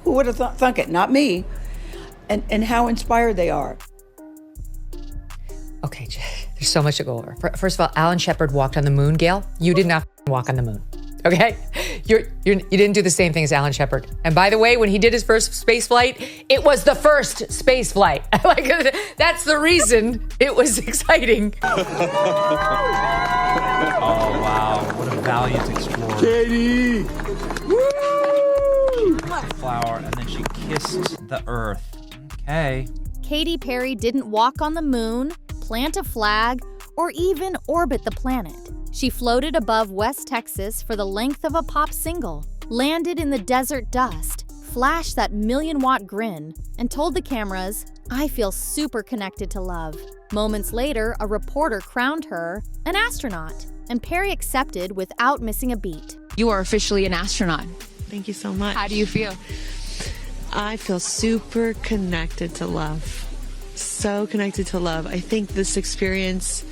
Who would have thunk it? Not me. And how inspired they are. Okay, there's so much to go over. First of all, Alan Shepard walked on the moon, Gail. You did not walk on the moon, okay? You didn't do the same thing as Alan Shepard. And by the way, when he did his first space flight, it was the first space flight. Like, that's the reason it was exciting. Oh, wow. What a valiant explorer. Katy! Woo! Flower, and then she kissed the earth. Okay. Katy Perry didn't walk on the moon, plant a flag, or even orbit the planet. She floated above West Texas for the length of a pop single, landed in the desert dust, flashed that million-watt grin, and told the cameras, "I feel super connected to love." Moments later, a reporter crowned her an astronaut, and Perry accepted without missing a beat. You are officially an astronaut. Thank you so much. How do you feel? I feel super connected to love. So connected to love. I think this experience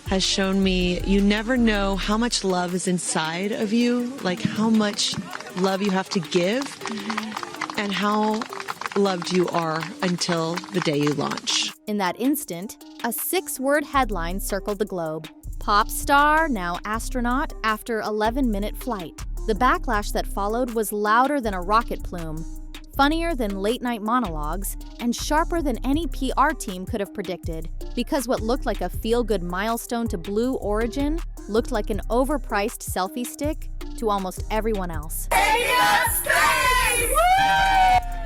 has shown me you never know how much love is inside of you, like how much love you have to give, and how loved you are until the day you launch. In that instant, a 6-word headline circled the globe. Pop star, now astronaut, after 11-minute flight. The backlash that followed was louder than a rocket plume, funnier than late-night monologues, and sharper than any PR team could have predicted, because what looked like a feel-good milestone to Blue Origin looked like an overpriced selfie stick to almost everyone else.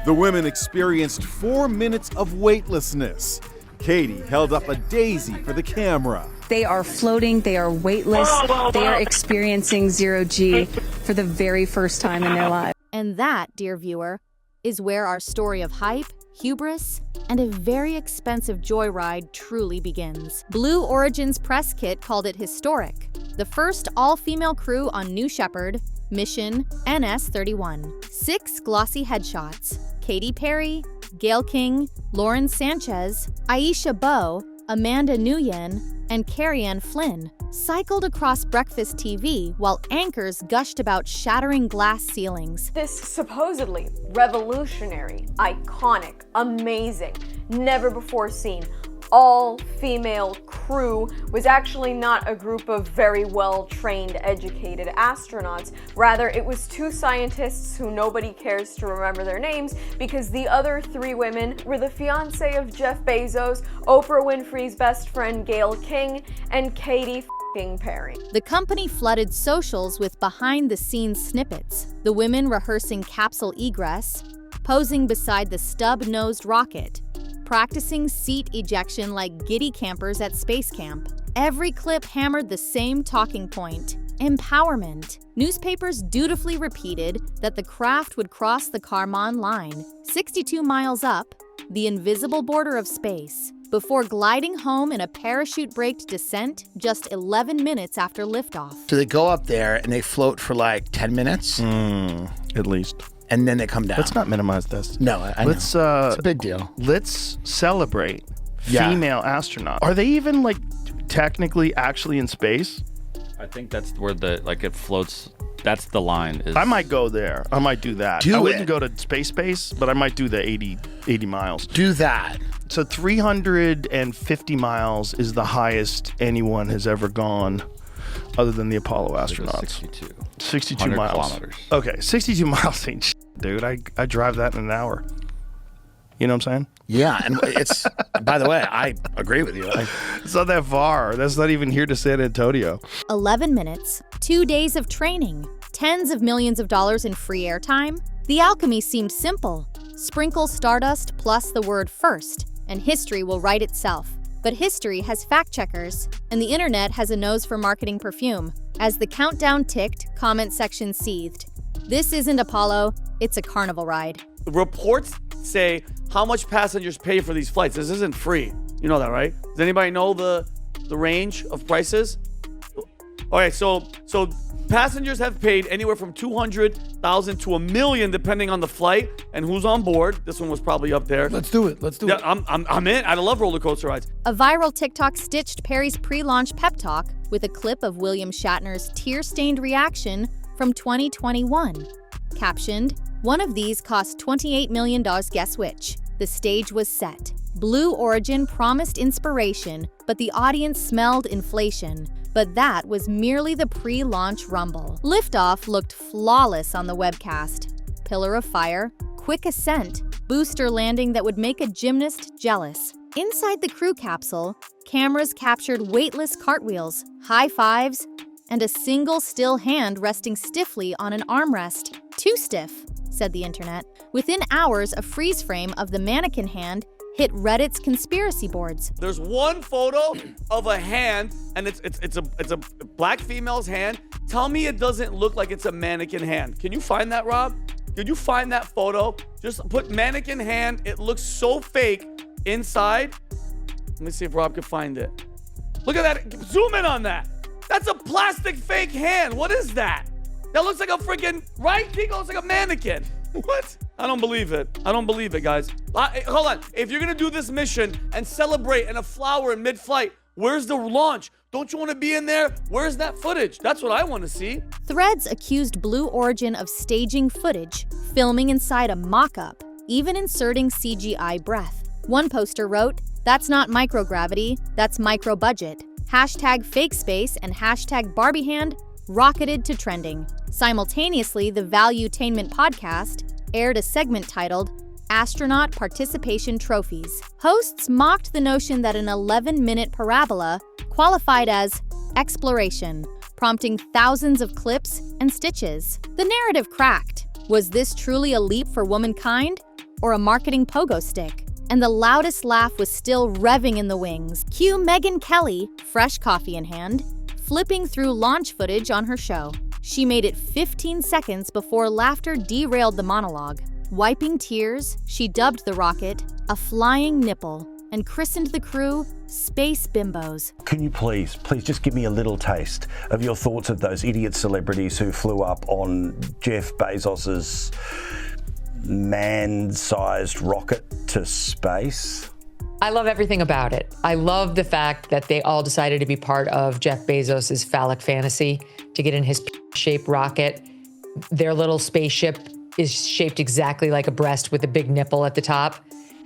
The women experienced 4 minutes of weightlessness. Katy held up a daisy for the camera. They are floating, they are weightless, they are experiencing zero-G for the very first time in their lives. And that, dear viewer, is where our story of hype, hubris, and a very expensive joyride truly begins. Blue Origin's press kit called it historic, the first all-female crew on New Shepard, mission NS-31. 6 glossy headshots: Katy Perry, Gayle King, Lauren Sanchez, Aisha Bowe, Amanda Nguyen, and Carrie-Anne Flynn cycled across breakfast TV while anchors gushed about shattering glass ceilings. This supposedly revolutionary, iconic, amazing, never before seen, all-female crew was actually not a group of very well-trained, educated astronauts. Rather, it was 2 scientists who nobody cares to remember their names because the other 3 women were the fiancé of Jeff Bezos, Oprah Winfrey's best friend Gayle King, and Katy Perry. The company flooded socials with behind-the-scenes snippets, the women rehearsing capsule egress, posing beside the stub-nosed rocket, practicing seat ejection like giddy campers at space camp. Every clip hammered the same talking point: empowerment. Newspapers dutifully repeated that the craft would cross the Kármán line, 62 miles up, the invisible border of space, before gliding home in a parachute-braked descent just 11 minutes after liftoff. So they go up there and they float for like 10 minutes? At least. And then they come down. Let's not minimize this. No, I know. It's a big deal. Let's celebrate female astronauts. Are they even like technically actually in space? I think that's where it floats. That's the line. I might go there. I might do that. I wouldn't go to space, but I might do the 80 miles. Do that. So 350 miles is the highest anyone has ever gone other than the Apollo astronauts. 62 miles. Kilometers. Okay, 62 miles ain't shit, dude. I drive that in an hour. You know what I'm saying? Yeah, and it's, by the way, I agree with you. It's not that far. That's not even here to San Antonio. 11 minutes, 2 days of training, tens of millions of dollars in free airtime. The alchemy seemed simple. Sprinkle stardust plus the word first, and history will write itself. But history has fact checkers, and the internet has a nose for marketing perfume. As the countdown ticked, comment section seethed. This isn't Apollo, it's a carnival ride. Reports say how much passengers pay for these flights. This isn't free. You know that, right? Does anybody know the range of prices? Okay, so passengers have paid anywhere from $200,000 to $1 million, depending on the flight and who's on board. This one was probably up there. Let's do it. Yeah, I'm in. I love roller coaster rides. A viral TikTok stitched Perry's pre-launch pep talk with a clip of William Shatner's tear-stained reaction from 2021. Captioned, One of these cost $28 million. Guess which? The stage was set. Blue Origin promised inspiration, but the audience smelled inflation. But that was merely the pre-launch rumble. Liftoff looked flawless on the webcast. Pillar of fire, quick ascent, booster landing that would make a gymnast jealous. Inside the crew capsule, cameras captured weightless cartwheels, high fives, and a single still hand resting stiffly on an armrest. Too stiff, said the internet. Within hours, a freeze frame of the mannequin hand hit Reddit's conspiracy boards. There's one photo of a hand, and it's a black female's hand. Tell me it doesn't look like it's a mannequin hand. Can you find that, Rob? Could you find that photo? Just put mannequin hand. It looks so fake inside. Let me see if Rob can find it. Look at that. Zoom in on that. That's a plastic fake hand. What is that? That looks like a freaking, right? Kiko looks like a mannequin. What? I don't believe it. I don't believe it, guys. Hold on. If you're going to do this mission and celebrate in a flower in mid-flight, where's the launch? Don't you want to be in there? Where's that footage? That's what I want to see. Threads accused Blue Origin of staging footage, filming inside a mock-up, even inserting CGI breath. One poster wrote, "That's not microgravity, that's micro-budget." Hashtag fake space and hashtag Barbie hand rocketed to trending. Simultaneously, the Valuetainment podcast aired a segment titled Astronaut Participation Trophies. Hosts mocked the notion that an 11-minute parabola qualified as exploration, prompting thousands of clips and stitches. The narrative cracked. Was this truly a leap for womankind or a marketing pogo stick? And the loudest laugh was still revving in the wings. Cue Megyn Kelly, fresh coffee in hand, flipping through launch footage on her show. She made it 15 seconds before laughter derailed the monologue. Wiping tears, she dubbed the rocket a flying nipple and christened the crew Space Bimbos. Can you please just give me a little taste of your thoughts of those idiot celebrities who flew up on Jeff Bezos's man-sized rocket to space? I love everything about it. I love the fact that they all decided to be part of Jeff Bezos's phallic fantasy to get in his shaped rocket. Their little spaceship is shaped exactly like a breast with a big nipple at the top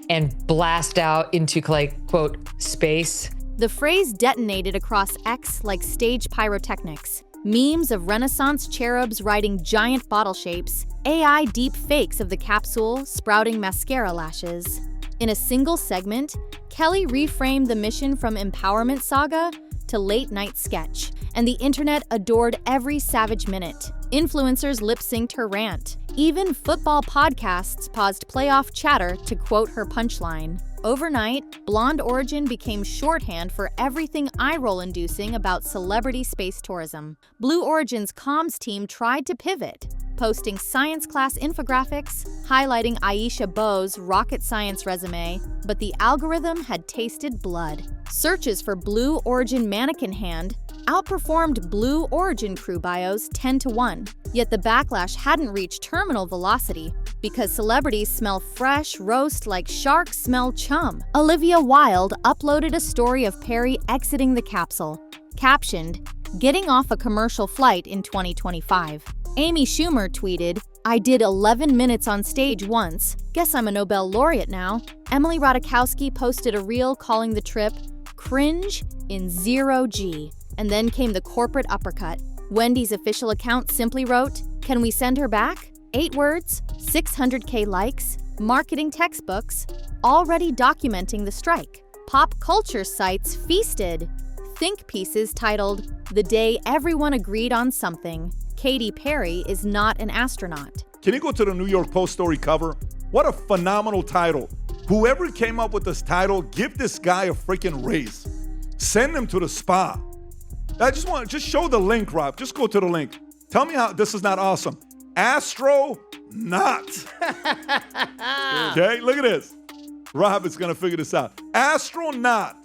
and blast out into, like, quote, space. The phrase detonated across X like stage pyrotechnics. Memes of Renaissance cherubs riding giant bottle shapes, AI deep fakes of the capsule sprouting mascara lashes. In a single segment, Kelly reframed the mission from empowerment saga to late-night sketch, and the internet adored every savage minute. Influencers lip-synced her rant. Even football podcasts paused playoff chatter to quote her punchline. Overnight, Blonde Origin became shorthand for everything eye-roll-inducing about celebrity space tourism. Blue Origin's comms team tried to pivot, posting science class infographics, highlighting Aisha Bowe's rocket science resume, but the algorithm had tasted blood. Searches for Blue Origin mannequin hand outperformed Blue Origin crew bios 10-1. Yet the backlash hadn't reached terminal velocity because celebrities smell fresh roast like sharks smell chum. Olivia Wilde uploaded a story of Perry exiting the capsule, captioned, "Getting off a commercial flight in 2025. Amy Schumer tweeted, "I did 11 minutes on stage once. Guess I'm a Nobel laureate now." Emily Ratajkowski posted a reel calling the trip cringe in 0G. And then came the corporate uppercut. Wendy's official account simply wrote, "Can we send her back?" 8 words, 600K likes, marketing textbooks, already documenting the strike. Pop culture sites feasted. Think pieces titled, "The Day Everyone Agreed on Something. Katy Perry is not an astronaut." Can you go to the New York Post story cover? What a phenomenal title. Whoever came up with this title, give this guy a freaking raise. Send him to the spa. I just show the link, Rob. Just go to the link. Tell me how this is not awesome. Astronaut. Okay, look at this. Rob is going to figure this out. Astronaut.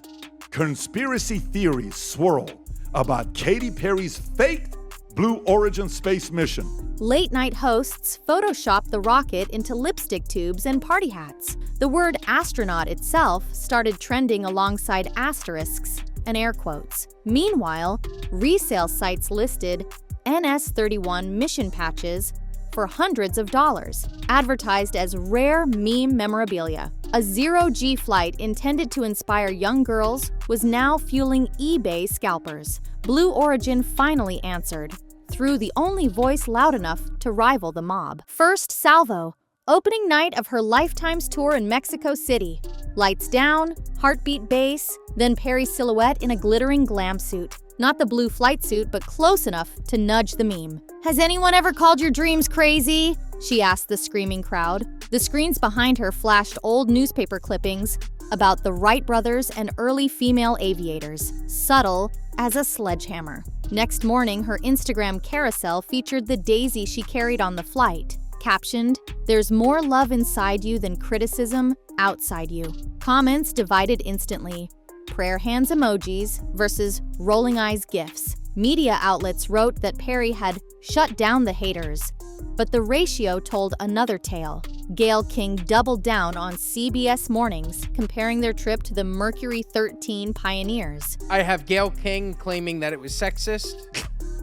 Conspiracy theories swirl about Katy Perry's faked Blue Origin space mission. Late-night hosts photoshopped the rocket into lipstick tubes and party hats. The word astronaut itself started trending alongside asterisks and air quotes. Meanwhile, resale sites listed NS-31 mission patches for hundreds of dollars, advertised as rare meme memorabilia. A zero-G flight intended to inspire young girls was now fueling eBay scalpers. Blue Origin finally answered, through the only voice loud enough to rival the mob. First salvo, opening night of her Lifetime's tour in Mexico City. Lights down, heartbeat bass, then Perry's silhouette in a glittering glam suit. Not the blue flight suit, but close enough to nudge the meme. "Has anyone ever called your dreams crazy?" she asked the screaming crowd. The screens behind her flashed old newspaper clippings about the Wright brothers and early female aviators, subtle as a sledgehammer. Next morning, her Instagram carousel featured the daisy she carried on the flight, captioned, "There's more love inside you than criticism outside you." Comments divided instantly. Prayer hands emojis versus rolling eyes gifs. Media outlets wrote that Perry had shut down the haters, but the ratio told another tale. Gayle King doubled down on CBS Mornings, comparing their trip to the Mercury 13 Pioneers. I have Gayle King claiming that it was sexist.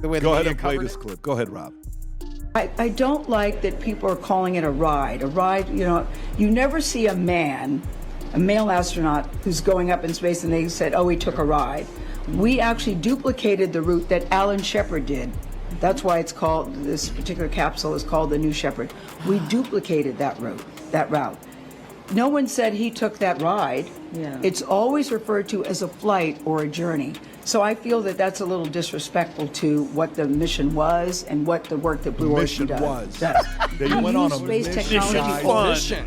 The way Go the ahead media and play covered this it. clip. Go ahead, Rob. I don't like that people are calling it a ride. A ride, you never see a male astronaut who's going up in space and they said, oh, he took a ride. We actually duplicated the route that Alan Shepard did. That's why it's called, this particular capsule is called the New Shepard. We duplicated that route. No one said he took that ride. Yeah. It's always referred to as a flight or a journey. So I feel that that's a little disrespectful to what the mission was and what the work that Blue Origin does. They went on a space mission. technology.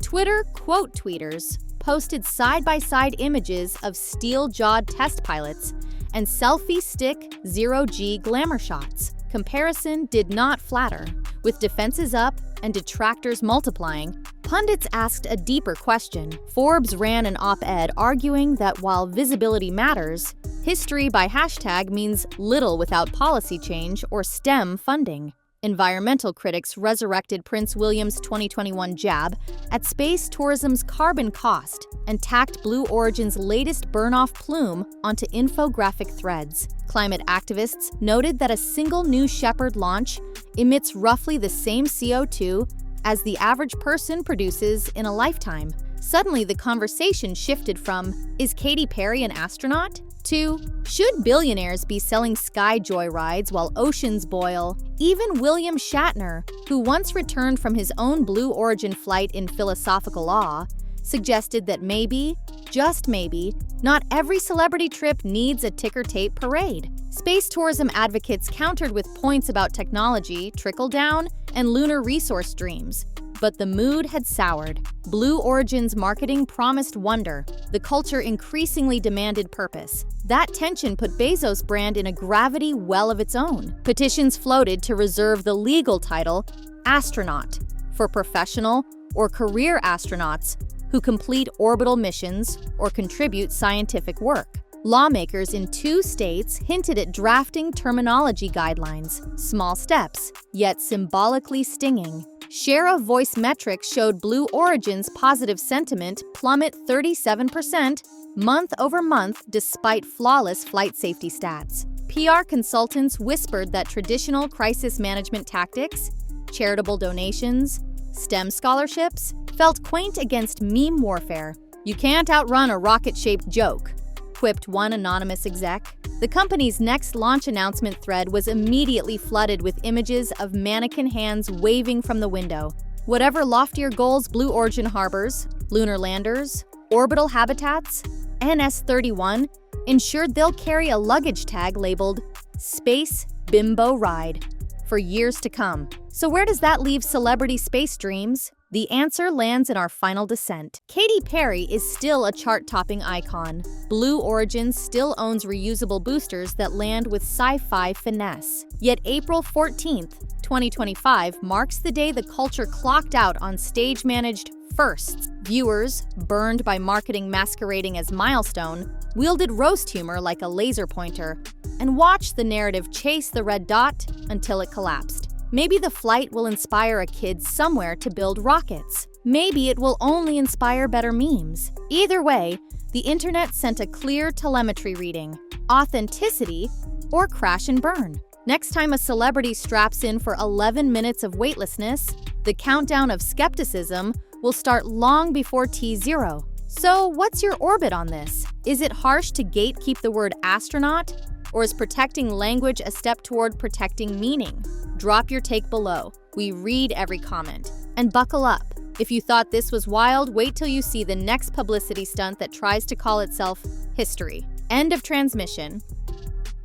Twitter quote tweeters posted side-by-side images of steel-jawed test pilots and selfie stick zero-G glamour shots. Comparison did not flatter. With defenses up and detractors multiplying, pundits asked a deeper question. Forbes ran an op-ed arguing that while visibility matters, history by hashtag means little without policy change or STEM funding. Environmental critics resurrected Prince William's 2021 jab at space tourism's carbon cost and tacked Blue Origin's latest burn-off plume onto infographic threads. Climate activists noted that a single New Shepard launch emits roughly the same CO2 as the average person produces in a lifetime. Suddenly, the conversation shifted from, is Katy Perry an astronaut? To, should billionaires be selling sky joyrides while oceans boil? Even William Shatner, who once returned from his own Blue Origin flight in philosophical awe, suggested that maybe, just maybe, not every celebrity trip needs a ticker tape parade. Space tourism advocates countered with points about technology, trickle-down, and lunar resource dreams. But the mood had soured. Blue Origin's marketing promised wonder. The culture increasingly demanded purpose. That tension put Bezos' brand in a gravity well of its own. Petitions floated to reserve the legal title, astronaut, for professional or career astronauts who complete orbital missions or contribute scientific work. Lawmakers in 2 states hinted at drafting terminology guidelines, small steps, yet symbolically stinging. Share of voice metrics showed Blue Origin's positive sentiment plummet 37% month over month despite flawless flight safety stats. PR consultants whispered that traditional crisis management tactics, charitable donations, STEM scholarships, felt quaint against meme warfare. You can't outrun a rocket-shaped joke, quipped one anonymous exec. The company's next launch announcement thread was immediately flooded with images of mannequin hands waving from the window. Whatever loftier goals Blue Origin harbors, lunar landers, orbital habitats, NS-31 ensured they'll carry a luggage tag labeled Space Bimbo Ride for years to come. So where does that leave celebrity space dreams? The answer lands in our final descent. Katy Perry is still a chart-topping icon. Blue Origin still owns reusable boosters that land with sci-fi finesse. Yet April 14th, 2025 marks the day the culture clocked out on stage-managed firsts. Viewers, burned by marketing masquerading as milestone, wielded roast humor like a laser pointer and watched the narrative chase the red dot until it collapsed. Maybe the flight will inspire a kid somewhere to build rockets. Maybe it will only inspire better memes. Either way, the internet sent a clear telemetry reading. authenticity, or crash and burn. Next time a celebrity straps in for 11 minutes of weightlessness, the countdown of skepticism will start long before T0. So what's your orbit on this? Is it harsh to gatekeep the word astronaut? Or is protecting language a step toward protecting meaning? Drop your take below. We read every comment. And buckle up. If you thought this was wild, wait till you see the next publicity stunt that tries to call itself history. End of transmission.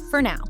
For now.